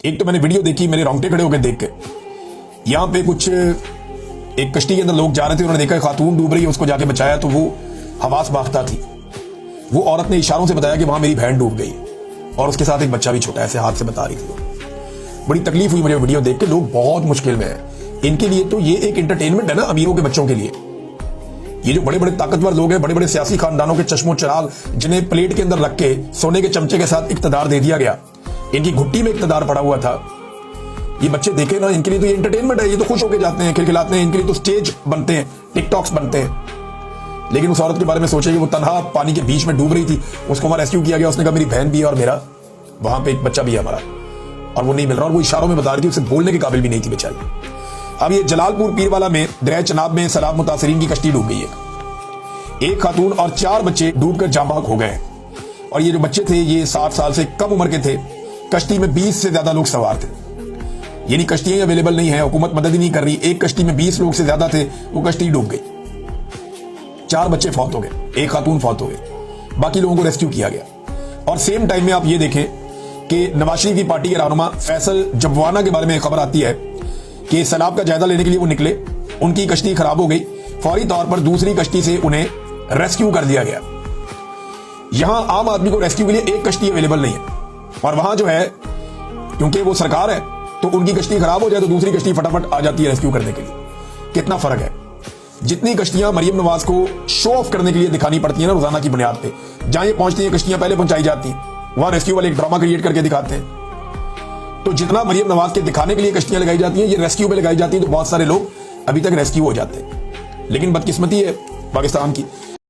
एक तो मैंने वीडियो देखी, मेरे रोंगटे खड़े होकर देख के। यहाँ पे कुछ एक कश्ती के अंदर लोग जा रहे थे, उन्होंने देखा खातून डूब रही है, उसको जाके बचाया तो वो हवास बाख्ता थी। वो औरत ने इशारों से बताया कि वहां मेरी बहन डूब गई और उसके साथ एक बच्चा भी छोटा, ऐसे हाथ से बता रही थी। बड़ी तकलीफ हुई मुझे वीडियो देख के। लोग बहुत मुश्किल में हैं। इनके लिए तो ये एक एंटरटेनमेंट है ना, अमीरों के बच्चों के लिए। ये जो बड़े बड़े ताकतवर लोग हैं, बड़े बड़े सियासी खानदानों के चश्मो चिराग, जिन्हें प्लेट के अंदर रख के सोने के चमचे के साथ इक्तदार दे दिया गया, इनकी घुट्टी में इक्तदार पड़ा हुआ था। ये बच्चे देखे ना, इनके लिए तो ये एंटरटेनमेंट है। ये तो खुश होकर जाते हैं, खिलखिलाते हैं। इनके लिए तो स्टेज बनते हैं, टिकटॉक्स बनते हैं। लेकिन उस औरत के बारे में सोचे कि वो तनहा पानी के बीच में डूब रही थी, उसको वहां रेस्क्यू किया गया। उसने कहा मेरी बहन भी है और मेरा वहां पे एक बच्चा भी है हमारा, और वो नहीं मिल रहा। और वो इशारों में बता रही थी, उसे बोलने के काबिल भी नहीं थी बेचारी। अब ये जलालपुर पीरवाला में दरिया चनाब में सैलाब मुतासरीन की कश्ती डूब गई है। एक खातून और 4 बच्चे डूबकर जाँ बहक हो गए। और ये जो बच्चे थे ये 60 साल से कम उम्र के थे। कश्ती में 20 से ज्यादा लोग सवार थे। यानी कश्तियां अवेलेबल नहीं है, हुकूमत मदद ही नहीं कर रही। एक कश्ती में 20 लोग से ज्यादा थे, वो कश्ती डूब गई। 4 बच्चे फौत हो गए, एक खातून फौत हो गए, बाकी लोगों को रेस्क्यू किया गया। और सेम टाइम में आप ये देखें कि नवाज शरीफ की पार्टी के रहनुमा फैसल जबवाना के बारे में खबर आती है कि सैलाब का जायजा लेने के लिए वो निकले, उनकी कश्ती खराब हो गई। फौरी तौर पर दूसरी कश्ती से उन्हें रेस्क्यू कर दिया गया। यहां आम आदमी को रेस्क्यू के लिए एक कश्ती अवेलेबल नहीं है, और वहां जो है क्योंकि वो सरकार है तो उनकी कश्ती खराब हो जाए तो दूसरी कश्ती फटाफट आ जाती है रेस्क्यू करने के लिए। कितना फर्क है। जितनी कश्तियां मरियम नवाज को शो ऑफ करने के लिए दिखानी पड़ती है ना रोजाना की बुनियाद पे, जहां ये पहुंचती हैं कश्तियां पहले पहुंचाई जाती हैं, वहां रेस्क्यू वाले एक ड्रामा क्रिएट करके दिखाते हैं। तो जितना मरियम नवाज के दिखाने के लिए कश्तियां लगाई जाती हैं, ये रेस्क्यू में लगाई जाती है, तो बहुत सारे लोग अभी तक रेस्क्यू हो जाते हैं। लेकिन बदकिस्मती है पाकिस्तान की,